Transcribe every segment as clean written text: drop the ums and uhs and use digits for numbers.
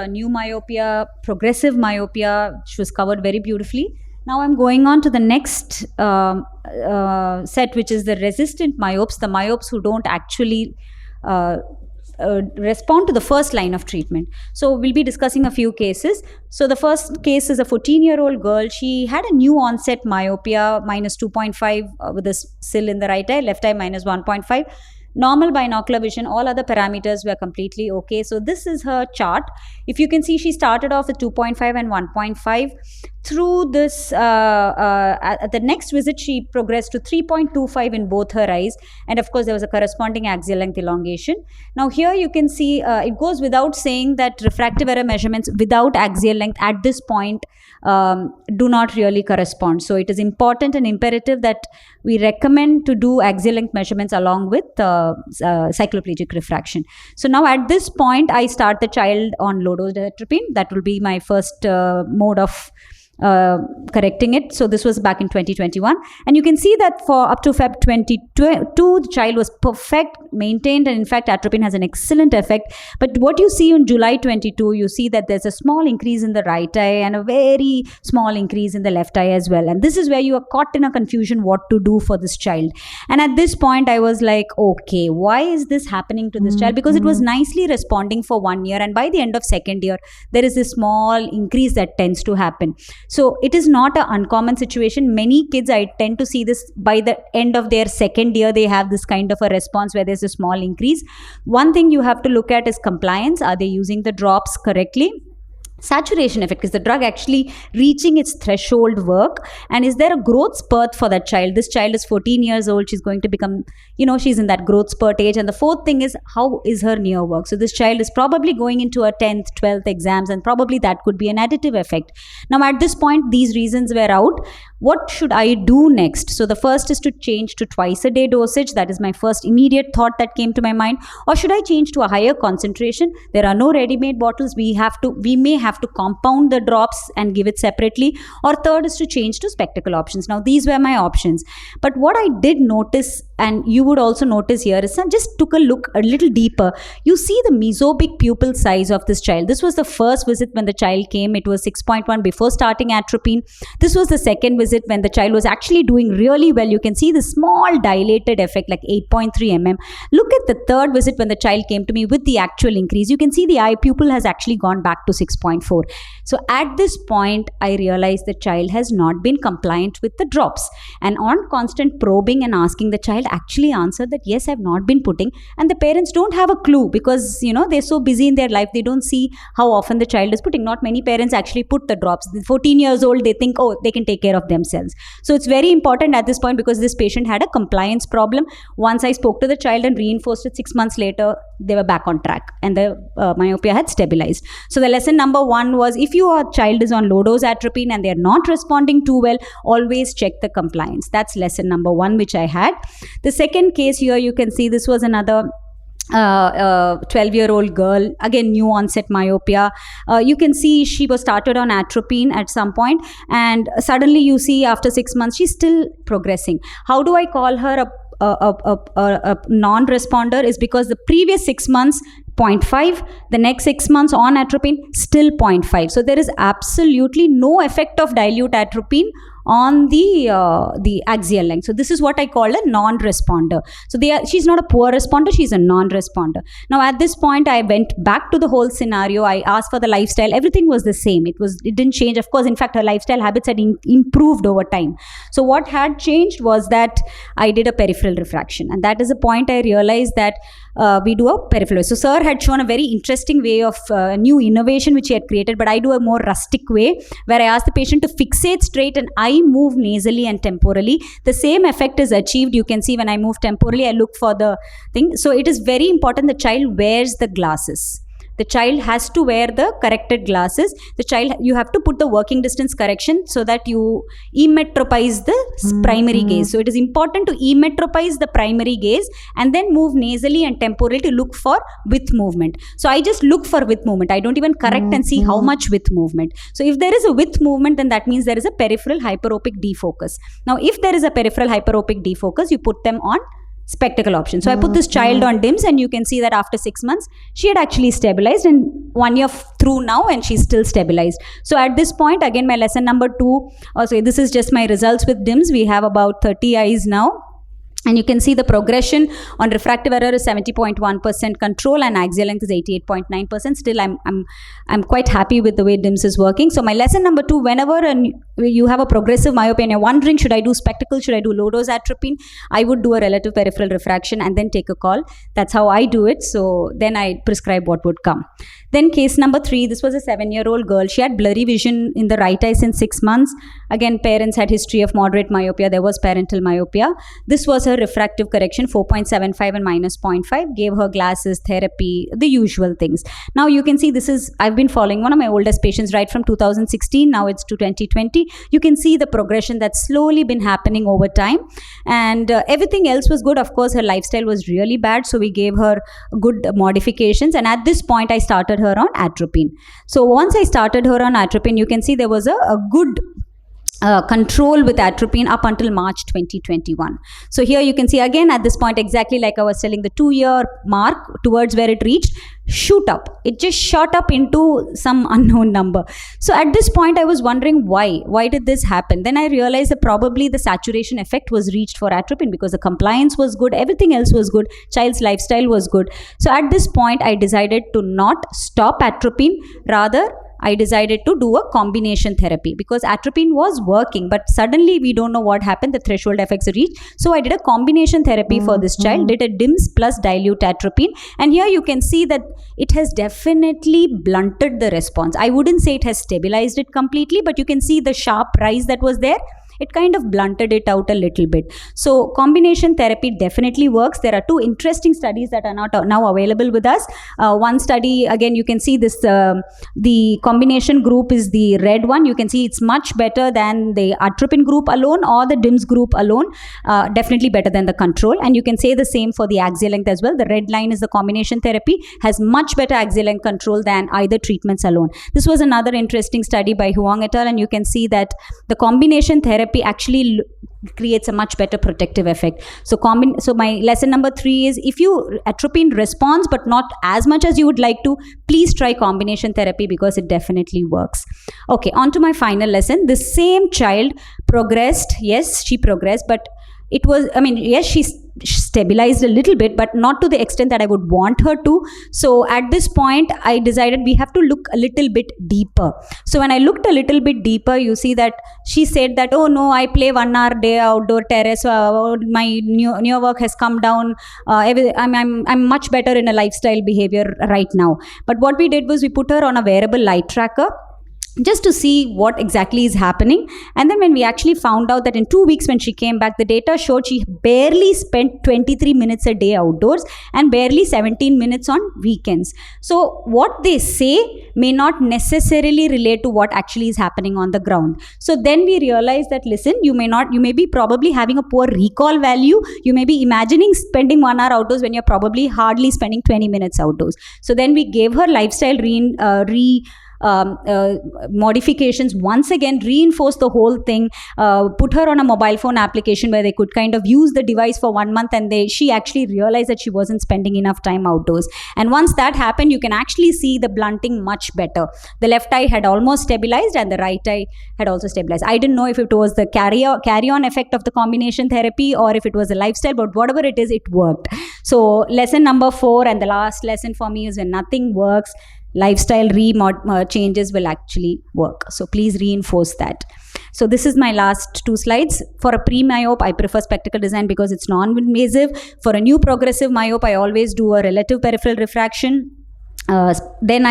new myopia, progressive myopia, which was covered very beautifully. Now I'm going on to the next set, which is the resistant myopes, the myopes who don't actually respond to the first line of treatment. So we'll be discussing a few cases. So the first case is a 14-year-old girl. She had a new onset myopia, minus 2.5 with a SIL in the right eye, left eye minus 1.5. Normal binocular vision, all other parameters were completely okay. So this is her chart. If you can see, she started off with 2.5 and 1.5. Through this, at the next visit, she progressed to 3.25 in both her eyes. And of course, there was a corresponding axial length elongation. Now here you can see, it goes without saying that refractive error measurements without axial length at this point do not really correspond. So it is important and imperative that we recommend to do axial length measurements along with cycloplegic refraction. So now at this point, I start the child on low-dose atropine. That will be my first mode of correcting it. So this was back in 2021, and you can see that for up to Feb 2022 the child was perfect, maintained, and in fact atropine has an excellent effect. But what you see in July 22, you see that there's a small increase in the right eye and a very small increase in the left eye as well, and this is where you are caught in a confusion what to do for this child. And at this point I was like, okay, why is this happening to this child? Because it was nicely responding for 1 year, and by the end of second year there is a small increase that tends to happen. So it is not an uncommon situation. Many kids, I tend to see this by the end of their second year, they have this kind of a response where there's a small increase. One thing you have to look at is compliance. Are they using the drops correctly? Saturation effect, is the drug actually reaching its threshold work, and is there a growth spurt for that child? This child is 14 years old, she's going to become, she's in that growth spurt age. And the fourth thing is, how is her near work? So this child is probably going into a 10th 12th exams, and probably that could be an additive effect. Now at this point these reasons were out. What should I do next? So the first is to change to twice a day dosage. That is my first immediate thought that came to my mind. Or should I change to a higher concentration? There are no ready-made bottles. We may have to compound the drops and give it separately. Or third is to change to spectacle options. Now these were my options. But what I did notice, and you would also notice here, is I just took a look a little deeper. You see the mesopic pupil size of this child. This was the first visit when the child came. It was 6.1 before starting atropine. This was the second visit when the child was actually doing really well. You can see the small dilated effect like 8.3 mm. Look at the third visit when the child came to me with the actual increase. You can see the eye pupil has actually gone back to 6.4. So at this point, I realized the child has not been compliant with the drops. And on constant probing and asking, the child actually answered that yes, I've not been putting. And the parents don't have a clue because they're so busy in their life, they don't see how often the child is putting. Not many parents actually put the drops. 14 years old, they think, oh, they can take care of themselves. So it's very important at this point, because this patient had a compliance problem. Once I spoke to the child and reinforced it, 6 months later they were back on track and the myopia had stabilized. So the lesson number one was, if your child is on low dose atropine and they're not responding too well, always check the compliance. That's lesson number one which I had. The second case here, you can see this was another 12-year-old girl, again new onset myopia. You can see she was started on atropine at some point, and suddenly you see after 6 months she's still progressing. How do I call her a non-responder? Is because the previous 6 months 0.5, the next 6 months on atropine still 0.5. So there is absolutely no effect of dilute atropine on the axial length. So this is what I call a non-responder. So she's not a poor responder, she's a non-responder. Now at this point I went back to the whole scenario. I asked for the lifestyle. Everything was the same. It didn't change. Of course, in fact, her lifestyle habits had improved over time. So what had changed was that I did a peripheral refraction, and that is a point I realized that we do a peripheral. So sir had shown a very interesting way of new innovation which he had created, but I do a more rustic way where I ask the patient to fixate straight and I move nasally and temporally. The same effect is achieved. You can see when I move temporally, I look for the thing. So it is very important the child wears the glasses. The child has to wear the corrected glasses. The child, you have to put the working distance correction so that you emmetropize the primary gaze. So it is important to emmetropize the primary gaze and then move nasally and temporally to look for width movement. So I just look for width movement. I don't even correct and see how much width movement. So if there is a width movement, then that means there is a peripheral hyperopic defocus. Now if there is a peripheral hyperopic defocus, you put them on spectacle option. So I put this child on DIMS, and you can see that after 6 months she had actually stabilized, and 1 year through now and she's still stabilized. So at this point, again, my lesson number 2, also this is just my results with DIMS. We have about 30 eyes now. And you can see the progression on refractive error is 70.1% control and axial length is 88.9%. Still, I'm quite happy with the way DIMS is working. So my lesson number 2, whenever you have a progressive myopia and you're wondering, should I do spectacle, should I do low-dose atropine, I would do a relative peripheral refraction and then take a call. That's how I do it. So then I prescribe what would come. Then case number 3, this was a 7-year-old girl. She had blurry vision in the right eye since 6 months. Again, parents had history of moderate myopia. There was parental myopia. This was her refractive correction, 4.75 and minus 0.5, gave her glasses, therapy, the usual things. Now you can see this is, I've been following one of my oldest patients right from 2016, now it's to 2020. You can see the progression that's slowly been happening over time, and everything else was good. Of course, her lifestyle was really bad, so we gave her good modifications, and at this point I started her on atropine. So once I started her on atropine, you can see there was a good control with atropine up until March 2021. So here you can see again at this point, exactly like I was telling, the 2-year mark towards where it reached, shoot up. It just shot up into some unknown number. So at this point I was wondering why did this happen? Then I realized that probably the saturation effect was reached for atropine because the compliance was good, everything else was good, child's lifestyle was good. So at this point I decided to not stop atropine, rather I decided to do a combination therapy because atropine was working, but suddenly we don't know what happened, the threshold effects reached. So I did a combination therapy for this child, did a DIMS plus dilute atropine, and here you can see that it has definitely blunted the response. I wouldn't say it has stabilized it completely, but you can see the sharp rise that was there. It kind of blunted it out a little bit. So combination therapy definitely works. There are 2 interesting studies that are now available with us. One study, again, you can see this, the combination group is the red one. You can see it's much better than the atropine group alone or the DIMS group alone. Definitely better than the control. And you can say the same for the axial length as well. The red line is the combination therapy, has much better axial length control than either treatments alone. This was another interesting study by Huang et al. And you can see that the combination therapy actually creates a much better protective effect. So my lesson number 3 is, if you atropine responds but not as much as you would like to, please try combination therapy because it definitely works. Okay, on to my final lesson. The same child progressed. Yes, she progressed, but it was, yes, she stabilized a little bit, but not to the extent that I would want her to. So at this point, I decided we have to look a little bit deeper. So when I looked a little bit deeper, you see that she said that, oh no, I play 1 hour day outdoor terrace, my new work has come down, I'm much better in a lifestyle behavior right now. But what we did was we put her on a wearable light tracker just to see what exactly is happening. And then when we actually found out that in 2 weeks when she came back, the data showed she barely spent 23 minutes a day outdoors and barely 17 minutes on weekends. So what they say may not necessarily relate to what actually is happening on the ground. So then we realized that, listen, you may be probably having a poor recall value. You may be imagining spending 1 hour outdoors when you're probably hardly spending 20 minutes outdoors. So then we gave her lifestyle modifications, once again reinforce the whole thing, put her on a mobile phone application where they could kind of use the device for 1 month, and she actually realized that she wasn't spending enough time outdoors. And once that happened, you can actually see the blunting much better. The left eye had almost stabilized and the right eye had also stabilized. I didn't know if it was the carry-on effect of the combination therapy or if it was a lifestyle, but whatever it is, it worked. So lesson number 4 and the last lesson for me is, when nothing works, lifestyle changes will actually work. So please reinforce that. So this is my last 2 slides. For a pre-myope, I prefer spectacle design because it's non-invasive. For a new progressive myope, I always do a relative peripheral refraction. Then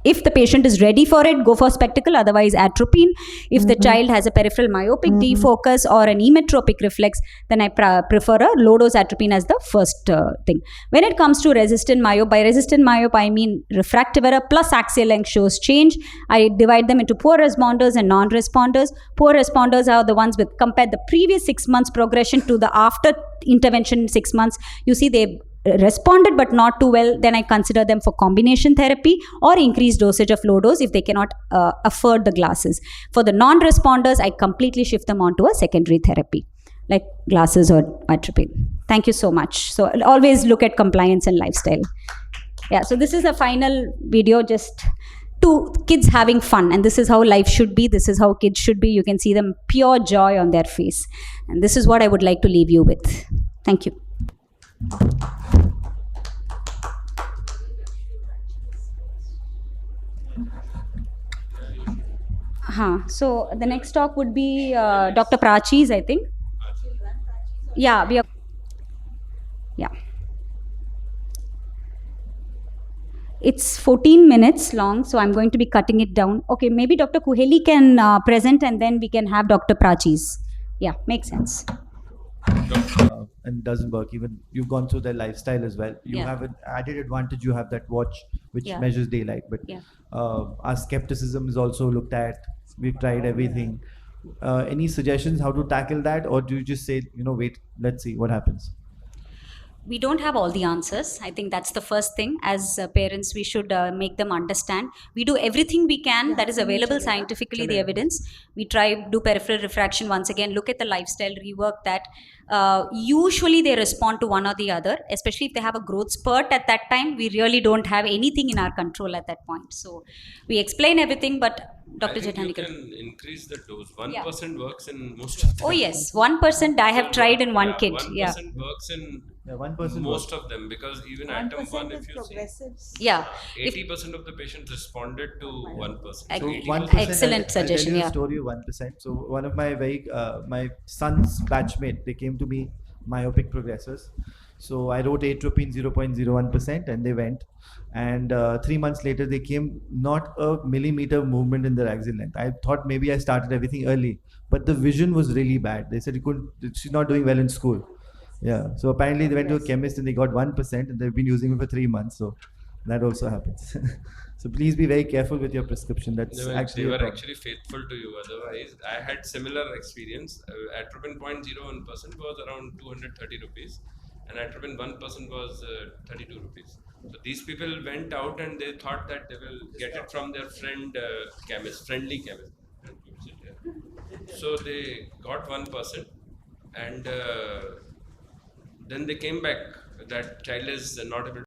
if the patient is ready for it, go for spectacle, otherwise atropine. If the child has a peripheral myopic defocus or an emmetropic reflex, then I prefer a low-dose atropine as the first thing. When it comes to resistant myope, by resistant myope I mean refractive error plus axial length shows change. I divide them into poor responders and non-responders. Poor responders are the ones with compare the previous 6 months progression to the after intervention 6 months. You see they responded but not too well, then I consider them for combination therapy or increased dosage of low dose if they cannot afford the glasses. For the non-responders, I completely shift them onto a secondary therapy like glasses or atropine. Thank you so much. So always look at compliance and lifestyle. Yeah, so this is a final video. Just to kids having fun. And this is how life should be. This is how kids should be. You can see them pure joy on their face. And this is what I would like to leave you with. Thank you. So the next talk would be Dr. Prachi's, I think. Yeah, we are. Yeah. It's 14 minutes long, so I'm going to be cutting it down. Okay, maybe Dr. Kuheli can present and then we can have Dr. Prachi's. Yeah, makes sense. And doesn't work. Even you've gone through their lifestyle as well. You Yeah. have an added advantage. You have that watch which Yeah. measures daylight. But Yeah. our skepticism is also looked at. We've tried everything. Any suggestions how to tackle that, or do you just say, wait, let's see what happens? We don't have all the answers. I think that's the first thing. As parents, we should make them understand. We do everything we can that is available scientifically, the evidence. We try, do peripheral refraction once again, look at the lifestyle, rework that. Usually they respond to one or the other, especially if they have a growth spurt at that time. We really don't have anything in our control at that point. So we explain everything, but Dr. You Jethanikar. can increase the dose. 1% Yeah. works in most of them. Oh yes, 1% I have tried in one kid. 1% Yeah. works in 1% most of them, because even atom 1, if you see, Yeah. 80% of the patients responded to 1%. Ag- So 80%. 1%. Excellent suggestion, I'll tell you yeah. a story of 1%. So one of my son's batchmate, they came to me, myopic progressors. So I wrote atropine 0.01%, and they went. And 3 months later, they came, not a millimeter movement in their axial length. I thought maybe I started everything early, but the vision was really bad. They said she's not doing well in school. Yeah. So apparently they went to a chemist and they got 1%, and they've been using it for 3 months. So that also happens. So please be very careful with your prescription. That's They actually were a problem. actually faithful to you. Otherwise, I had similar experience. Atropine 0.01% was around 230 rupees, and atropine 1% was 32 rupees. So these people went out and they thought that they will get it from their friendly chemist. So they got 1%, and then they came back. That child is not able